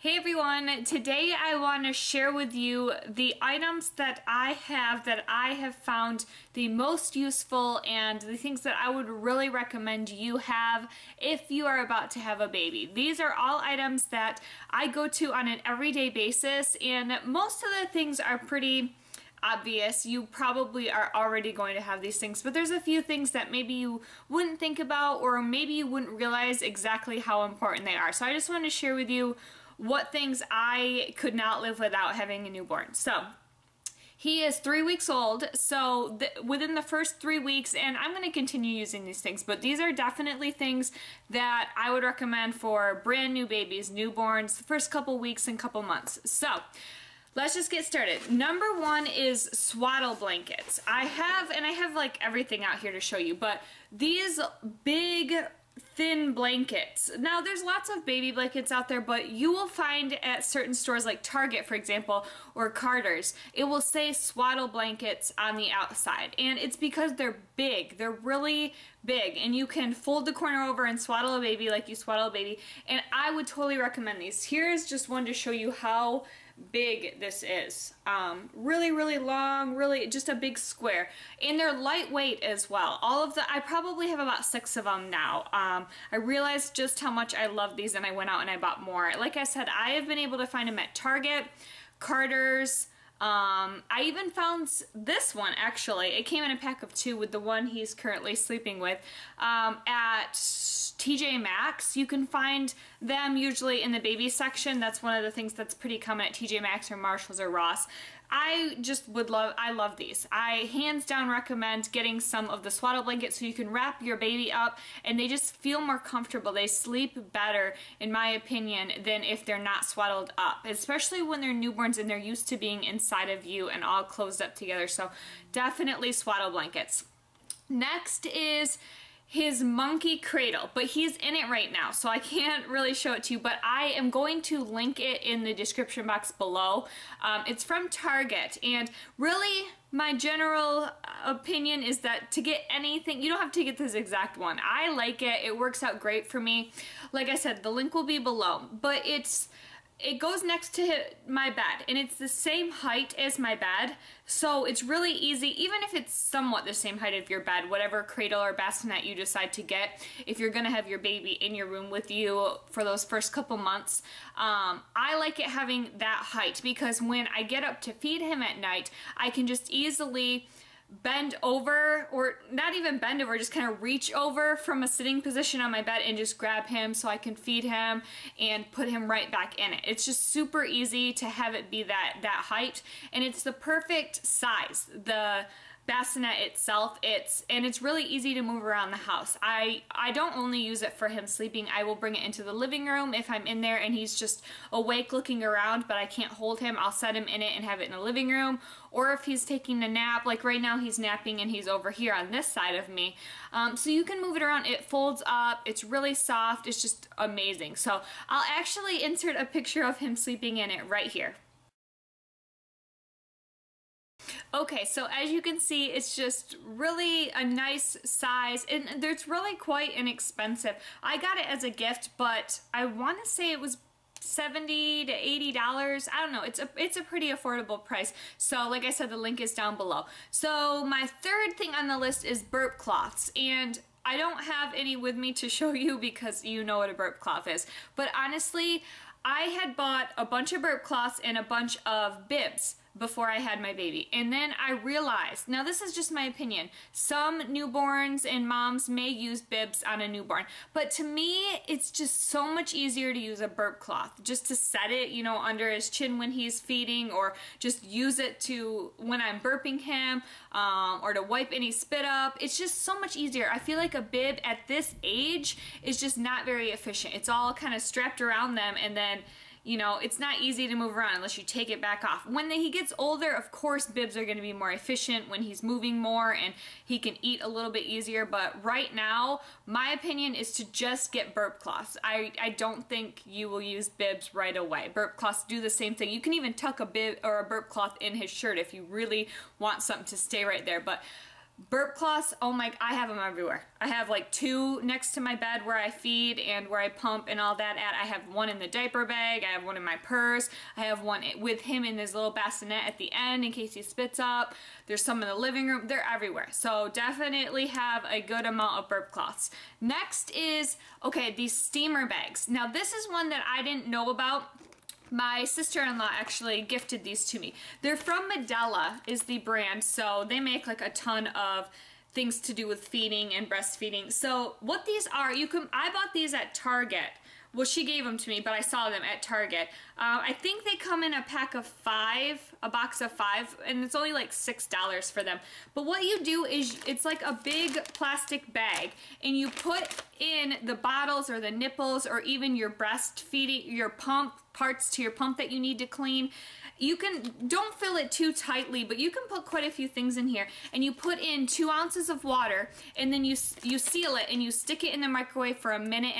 Hey everyone, today I want to share with you the items that I have found the most useful and the things that I would really recommend you have if you are about to have a baby. These are all items that I go to on an everyday basis, and most of the things are pretty obvious. You probably are already going to have these things, but there's a few things that maybe you wouldn't think about, or maybe you wouldn't realize exactly how important they are. So I just want to share with you what things I could not live without having a newborn. So he is 3 weeks old, so within the first 3 weeks, and I'm going to continue using these things, but these are definitely things that I would recommend for brand new babies, newborns, the first couple weeks and couple months. So let's just get started. Number one is Swaddle Blankets. I have like everything out here to show you, but these big thin blankets. Now there's lots of baby blankets out there, but you will find at certain stores like Target, for example, or Carter's, it will say Swaddle Blankets on the outside, and it's because they're big. They're really big, and you can fold the corner over and swaddle a baby like you swaddle a baby, and I would totally recommend these. Here's just one to show you how big this is. Really long, really just a big square, and they're lightweight as well. I probably have about 6 of them now. I realized just how much I love these, and I went out and I bought more. Like I said, I have been able to find them at Target, Carter's. I even found this one, actually. It came in a pack of 2 with the one he's currently sleeping with at TJ Maxx. You can find them usually in the baby section. That's one of the things that's pretty common at TJ Maxx or Marshalls or Ross. I love these. I hands down recommend getting some of the Swaddle Blankets so you can wrap your baby up and they just feel more comfortable. They sleep better, in my opinion, than if they're not swaddled up, especially when they're newborns and they're used to being inside of you and all closed up together. So definitely Swaddle Blankets. Next is his monkey cradle, but he's in it right now, so I can't really show it to you, but I am going to link it in the description box below. It's from Target, and really my general opinion is that to get anything, you don't have to get this exact one. I like it. It works out great for me. Like I said, the link will be below, but it goes next to my bed, and it's the same height as my bed, so it's really easy, even if it's somewhat the same height of your bed, whatever cradle or bassinet you decide to get, if you're gonna have your baby in your room with you for those first couple months. I like it having that height because when I get up to feed him at night, I can just easily bend over, or not even bend over, just kind of reach over from a sitting position on my bed and just grab him so I can feed him and put him right back in it. It's just super easy to have it be that height, and it's the perfect size. The bassinet itself, it's really easy to move around the house. I don't only use it for him sleeping. I will bring it into the living room if I'm in there and he's just awake looking around but I can't hold him. I'll set him in it and have it in the living room, or if he's taking a nap, like right now he's napping and he's over here on this side of me. So you can move it around. It folds up. It's really soft. It's just amazing. So I'll actually insert a picture of him sleeping in it right here. Okay, so as you can see, it's just really a nice size, and it's really quite inexpensive. I got it as a gift, but I want to say it was $70 to $80. I don't know. It's a pretty affordable price. So like I said, the link is down below. So my third thing on the list is burp cloths, and I don't have any with me to show you because you know what a burp cloth is. But honestly, I had bought a bunch of burp cloths and a bunch of bibs before I had my baby, and then I realized, now this is just my opinion, some newborns and moms may use bibs on a newborn, but to me it's just so much easier to use a burp cloth, just to set it, you know, under his chin when he's feeding, or just use it to when I'm burping him, or to wipe any spit up. It's just so much easier. I feel like a bib at this age is just not very efficient. It's all kind of strapped around them, and then, you know, it's not easy to move around unless you take it back off. When he gets older, of course, bibs are going to be more efficient when he's moving more and he can eat a little bit easier. But right now, my opinion is to just get burp cloths. I don't think you will use bibs right away. Burp cloths do the same thing. You can even tuck a bib or a burp cloth in his shirt if you really want something to stay right there. But Burp cloths, oh my, I have them everywhere. I have like 2 next to my bed where I feed and where I pump and all that at. I have one in the diaper bag, I have one in my purse, I have one with him in his little bassinet at the end in case he spits up. There's some in the living room, they're everywhere. So definitely have a good amount of burp cloths. Next is, okay, these steamer bags. Now this is one that I didn't know about. My sister-in-law actually gifted these to me. They're from Medela is the brand, so they make like a ton of things to do with feeding and breastfeeding. So what these are, I bought these at Target. Well, she gave them to me, but I saw them at Target. I think they come in a pack of 5, a box of 5, and it's only like $6 for them. But what you do is, it's like a big plastic bag, and you put in the bottles or the nipples or even your breastfeeding, your pump, parts to your pump that you need to clean. Don't fill it too tightly, but you can put quite a few things in here, and you put in 2 ounces of water, and then you seal it and you stick it in the microwave for 1.5 minutes,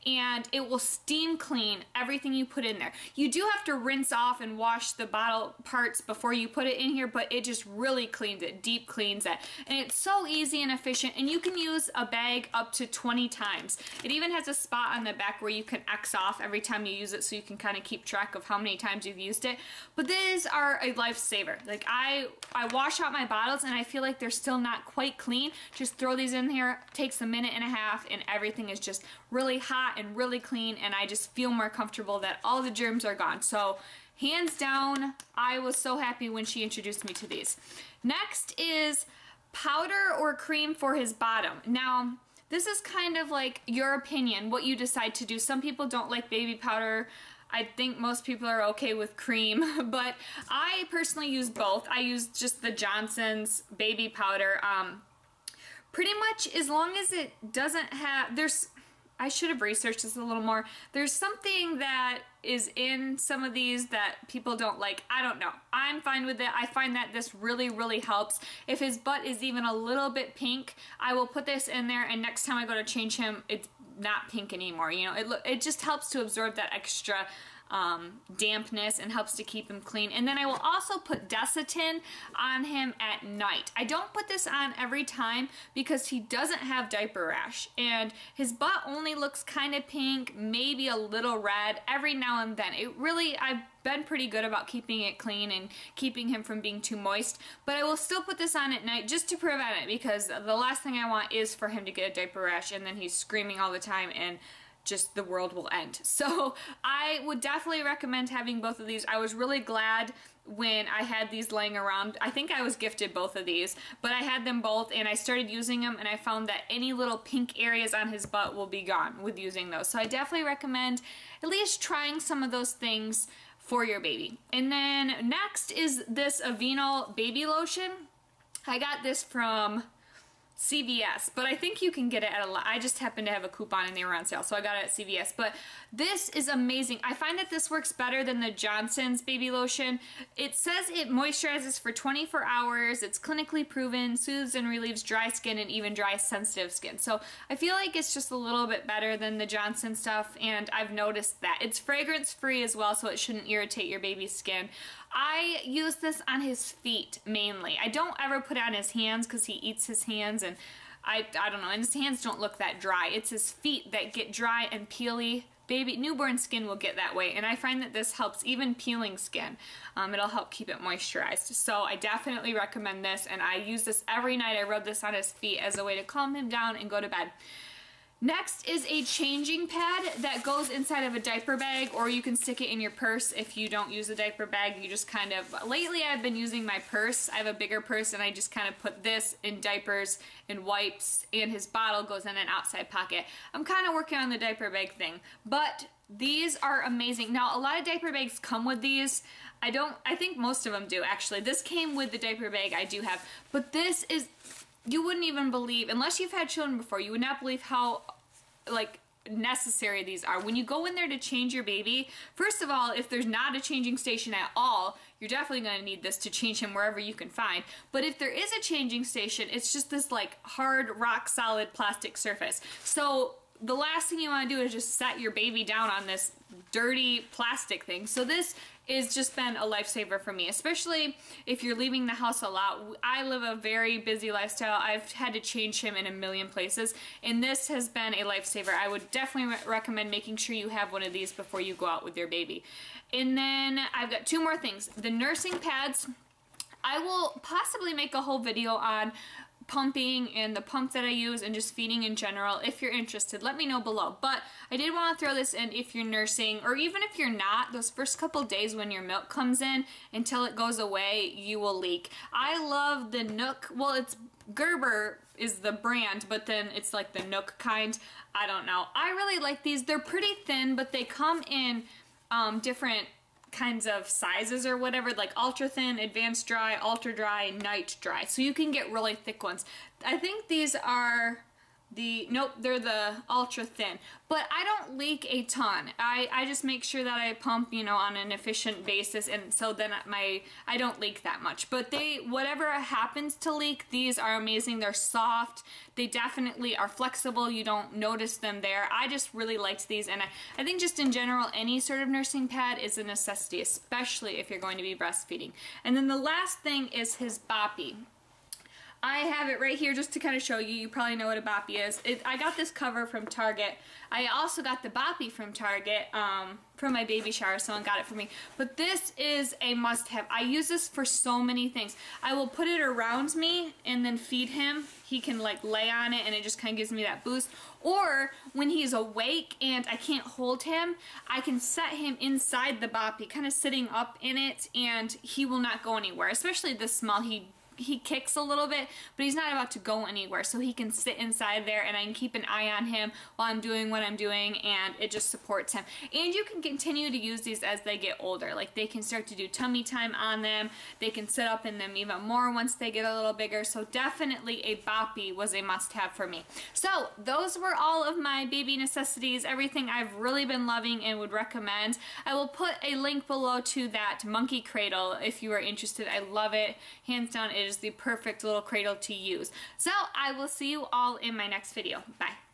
and it will steam clean everything you put in there. You do have to rinse off and wash the bottle parts before you put it in here, but it just really cleans it, deep cleans it, and it's so easy and efficient, and you can use a bag up to 20 times. It even has a spot on the back where you can X off every time you use it, so you can kind of keep track of how many times you've used it. But these are a lifesaver. Like I wash out my bottles and I feel like they're still not quite clean. Just throw these in here, takes 1.5 minutes, and everything is just really hot and really clean, and I just feel more comfortable that all the germs are gone. So hands down, I was so happy when she introduced me to these. Next is powder or cream for his bottom. Now, this is kind of like your opinion, what you decide to do. Some people don't like baby powder. I think most people are okay with cream, but I personally use both. I use just the Johnson's baby powder. Pretty much as long as it doesn't have, I should have researched this a little more. There's something that is in some of these that people don't like. I don't know. I'm fine with it. I find that this really, really helps. If his butt is even a little bit pink, I will put this in there, and next time I go to change him, it's not pink anymore. You know, it just helps to absorb that extra dampness and helps to keep him clean. And then I will also put Desitin on him at night. I don't put this on every time because he doesn't have diaper rash, and his butt only looks kind of pink, maybe a little red every now and then. I've been pretty good about keeping it clean and keeping him from being too moist, but I will still put this on at night just to prevent it, because the last thing I want is for him to get a diaper rash and then he's screaming all the time and just the world will end. So I would definitely recommend having both of these. I was really glad when I had these laying around. I think I was gifted both of these, but I had them both and I started using them, and I found that any little pink areas on his butt will be gone with using those. So I definitely recommend at least trying some of those things for your baby. And then next is this Aveeno baby lotion. I got this from CVS, but I think you can get it at I just happened to have a coupon and they were on sale, so I got it at CVS. But this is amazing. I find that this works better than the Johnson's baby lotion. It says it moisturizes for 24 hours. It's clinically proven, soothes and relieves dry skin and even dry sensitive skin. So I feel like it's just a little bit better than the Johnson stuff, and I've noticed that. It's fragrance free as well, so it shouldn't irritate your baby's skin. I use this on his feet mainly. I don't ever put it on his hands because he eats his hands, and I don't know, and his hands don't look that dry. It's his feet that get dry and peely. Newborn skin will get that way, and I find that this helps even peeling skin. It'll help keep it moisturized. So I definitely recommend this, and I use this every night. I rub this on his feet as a way to calm him down and go to bed. Next is a changing pad that goes inside of a diaper bag, or you can stick it in your purse if you don't use a diaper bag. You just kind of, lately I've been using my purse. I have a bigger purse, and I just kind of put this in diapers and wipes, and his bottle goes in an outside pocket. I'm kind of working on the diaper bag thing, but these are amazing. Now, a lot of diaper bags come with these. I think most of them do, actually. This came with the diaper bag I do have, but this is, you wouldn't even believe, unless you've had children before, you would not believe how necessary these are. When you go in there to change your baby, first of all, if there's not a changing station at all, you're definitely going to need this to change him wherever you can find. But if there is a changing station, it's just this like hard, rock solid plastic surface. So the last thing you want to do is just set your baby down on this dirty plastic thing. So this has just been a lifesaver for me, especially if you're leaving the house a lot. I live a very busy lifestyle. I've had to change him in a million places, and this has been a lifesaver. I would definitely recommend making sure you have one of these before you go out with your baby. And then I've got two more things. The nursing pads. I will possibly make a whole video on pumping and the pump that I use and just feeding in general. If you're interested, let me know below. But I did want to throw this in if you're nursing, or even if you're not, those first couple days when your milk comes in until it goes away, you will leak. I love the Nook. Well, it's Gerber is the brand, but then it's like the Nook kind. I don't know. I really like these. They're pretty thin, but they come in different kinds of sizes or whatever, like ultra thin, advanced dry, ultra dry, night dry. So you can get really thick ones. I think these are nope, they're the ultra thin. But I don't leak a ton. I just make sure that I pump, you know, on an efficient basis, and so then I don't leak that much. But whatever happens to leak, these are amazing. They're soft. They definitely are flexible. You don't notice them there. I just really liked these, and I think just in general, any sort of nursing pad is a necessity, especially if you're going to be breastfeeding. And then the last thing is his boppy. I have it right here just to kind of show you. You probably know what a boppy is. I got this cover from Target. I also got the boppy from Target from my baby shower. Someone got it for me. But this is a must-have. I use this for so many things. I will put it around me and then feed him. He can like lay on it and it just kind of gives me that boost. Or when he's awake and I can't hold him, I can set him inside the boppy, kind of sitting up in it, and he will not go anywhere. Especially this small, he kicks a little bit, but he's not about to go anywhere, so he can sit inside there and I can keep an eye on him while I'm doing what I'm doing, and it just supports him. And you can continue to use these as they get older. Like, they can start to do tummy time on them. They can sit up in them even more once they get a little bigger. So definitely a boppy was a must-have for me. So those were all of my baby necessities, everything I've really been loving and would recommend. I will put a link below to that monkey cradle if you are interested. I love it. Hands down, it is the perfect little cradle to use. So I will see you all in my next video. Bye.